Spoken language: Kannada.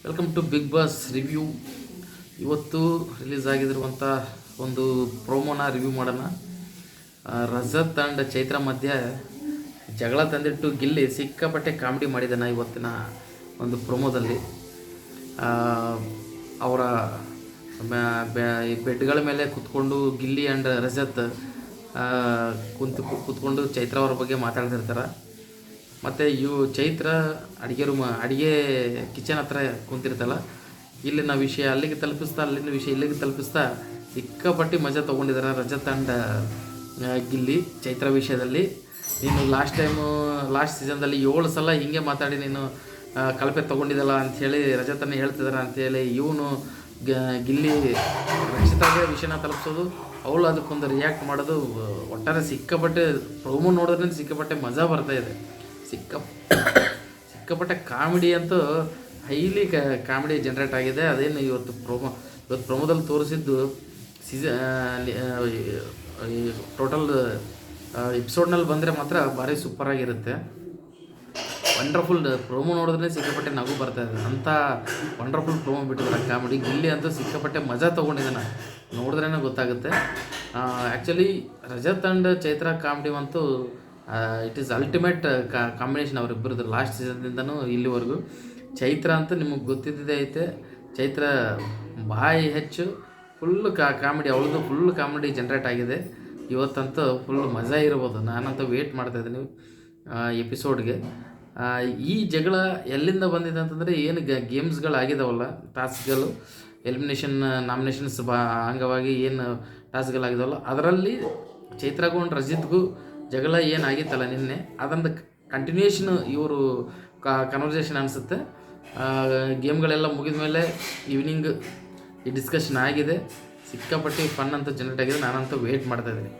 Welcome to Bigg Boss review. ಇವತ್ತು ರಿಲೀಸ್ ಆಗಿರುವಂಥ ಒಂದು ಪ್ರೋಮೋನ ರಿವ್ಯೂ ಮಾಡೋಣ. ರಜತ್ ಆ್ಯಂಡ್ ಚೈತ್ರ ಮಧ್ಯೆ ಜಗಳ ತಂದಿಟ್ಟು ಗಿಲ್ಲಿ ಸಿಕ್ಕಾಪಟ್ಟೆ ಕಾಮಿಡಿ ಮಾಡಿದ್ದಾನೆ ಇವತ್ತಿನ ಒಂದು ಪ್ರೋಮೋದಲ್ಲಿ. ಅವರ ಬೆಡ್ಗಳ ಮೇಲೆ ಕೂತ್ಕೊಂಡು ಗಿಲ್ಲಿ ಆ್ಯಂಡ್ ರಜತ್ ಕೂತ್ಕೊಂಡು ಚೈತ್ರ ಅವ್ರ ಬಗ್ಗೆ ಮಾತಾಡ್ತಿರ್ತಾರೆ. ಮತ್ತು ಚೈತ್ರ ಅಡುಗೆ ಕಿಚನ್ ಹತ್ರ ಕುಂತಿರ್ತಲ್ಲ, ಇಲ್ಲಿನ ವಿಷಯ ಅಲ್ಲಿಗೆ ತಲುಪಿಸ್ತಾ, ಅಲ್ಲಿನ ವಿಷಯ ಇಲ್ಲಿಗೆ ತಲುಪಿಸ್ತಾ ಸಿಕ್ಕಾಪಟ್ಟಿ ಮಜಾ ತೊಗೊಂಡಿದ್ದಾರೆ ರಜತ್ ಆ್ಯಂಡ್ ಗಿಲ್ಲಿ ಚೈತ್ರ ವಿಷಯದಲ್ಲಿ. ನೀನು ಲಾಸ್ಟ್ ಸೀಸನ್ದಲ್ಲಿ 7 ಸಲ ಹಿಂಗೆ ಮಾತಾಡಿ ನೀನು ಕಳಪೆ ತೊಗೊಂಡಿದ್ದಲ್ಲ ಅಂಥೇಳಿ ರಜತನ್ನು ಹೇಳ್ತಿದ್ದಾರೆ ಅಂಥೇಳಿ ಇವನು ಗಿಲ್ಲಿ ರಕ್ಷಿತಾಗೆ ವಿಷಯನ ತಲುಪಿಸೋದು, ಅವಳು ಅದಕ್ಕೊಂದು ರಿಯಾಕ್ಟ್ ಮಾಡೋದು. ಒಟ್ಟಾರೆ ಸಿಕ್ಕಾಪಟ್ಟೆ ಪ್ರೋಮೋ ನೋಡೋದ್ರಿಂದ ಸಿಕ್ಕಾಪಟ್ಟೆ ಮಜಾ ಬರ್ತಾಯಿದೆ. ಸಿಕ್ಕಾಪಟ್ಟೆ ಕಾಮಿಡಿ ಅಂತೂ ಹೈಲಿ ಕಾಮಿಡಿ ಜನ್ರೇಟ್ ಆಗಿದೆ. ಅದೇನು ಇವತ್ತು ಪ್ರೋಮೋದಲ್ಲಿ ತೋರಿಸಿದ್ದು ಟೋಟಲ್ ಎಪಿಸೋಡ್ನಲ್ಲಿ ಬಂದರೆ ಮಾತ್ರ ಭಾರಿ ಸೂಪರಾಗಿರುತ್ತೆ. ವಂಡರ್ಫುಲ್ ಪ್ರೋಮೋ ನೋಡಿದ್ರೆ ಸಿಕ್ಕಾಪಟ್ಟೆ ನಗು ಬರ್ತಾಯಿದೆ, ಅಂಥ ವಂಡರ್ಫುಲ್ ಪ್ರೋಮೋ ಬಿಟ್ಟಿದ್ದಾರೆ ಕಾಮಿಡಿ. ಗಿಲ್ಲಿ ಅಂತೂ ಸಿಕ್ಕಾಪಟ್ಟೆ ಮಜಾ ತೊಗೊಂಡಿದ್ದಾನೆ, ನೋಡಿದ್ರೇ ಗೊತ್ತಾಗುತ್ತೆ. Actually Rajat and Chaitra comedy ಅಂತೂ ಇಟ್ ಈಸ್ ಅಲ್ಟಿಮೇಟ್ ಕಾಂಬಿನೇಷನ್ ಅವರಿಬ್ಬರದ್ದು ಲಾಸ್ಟ್ ಸೀಸನ್ನಿಂದನೂ ಇಲ್ಲಿವರೆಗೂ. ಚೈತ್ರ ಅಂತೂ ನಿಮಗೆ ಗೊತ್ತಿದ್ದೇ ಐತೆ, ಚೈತ್ರ ಬಾಯಿ ಹೆಚ್ಚು ಫುಲ್ಲು ಕಾಮಿಡಿ, ಅವಳದು ಫುಲ್ ಕಾಮಿಡಿ ಜನ್ರೇಟ್ ಆಗಿದೆ. ಇವತ್ತಂತೂ ಫುಲ್ ಮಜಾ ಇರ್ಬೋದು. ನಾನಂತೂ ವೇಟ್ ಮಾಡ್ತಾಯಿದ್ದೀನಿ ಎಪಿಸೋಡ್ಗೆ. ಈ ಜಗಳ ಎಲ್ಲಿಂದ ಬಂದಿದೆ ಅಂತಂದರೆ, ಏನು ಗೇಮ್ಸ್ಗಳಾಗಿದ್ದಾವಲ್ಲ, ಟಾಸ್ಕ್ಗಳು, ನಾಮಿನೇಷನ್ಸ್ ಅಂಗವಾಗಿ ಏನು ಟಾಸ್ಕ್ಗಳಾಗಿದ್ದಾವಲ್ಲ, ಅದರಲ್ಲಿ ಚೈತ್ರಗೂ ರಜಿತ್ಗೂ ಜಗಳ ಏನಾಗಿತ್ತಲ್ಲ ನಿನ್ನೆ, ಅದೊಂದು ಕಂಟಿನ್ಯೂಷನ್ ಇವರು ಕನ್ವರ್ಸೇಷನ್ ಅನಿಸುತ್ತೆ. ಗೇಮ್ಗಳೆಲ್ಲ ಮುಗಿದ ಮೇಲೆ ಈವ್ನಿಂಗ್ ಈ ಡಿಸ್ಕಷನ್ ಆಗಿದೆ. ಸಿಕ್ಕಾಪಟ್ಟಿ ಫನ್ ಅಂತ ಜನರೇಟ್ ಆಗಿದೆ. ನಾನಂತೂ ವೇಟ್ ಮಾಡ್ತಾಯಿದ್ದೀನಿ.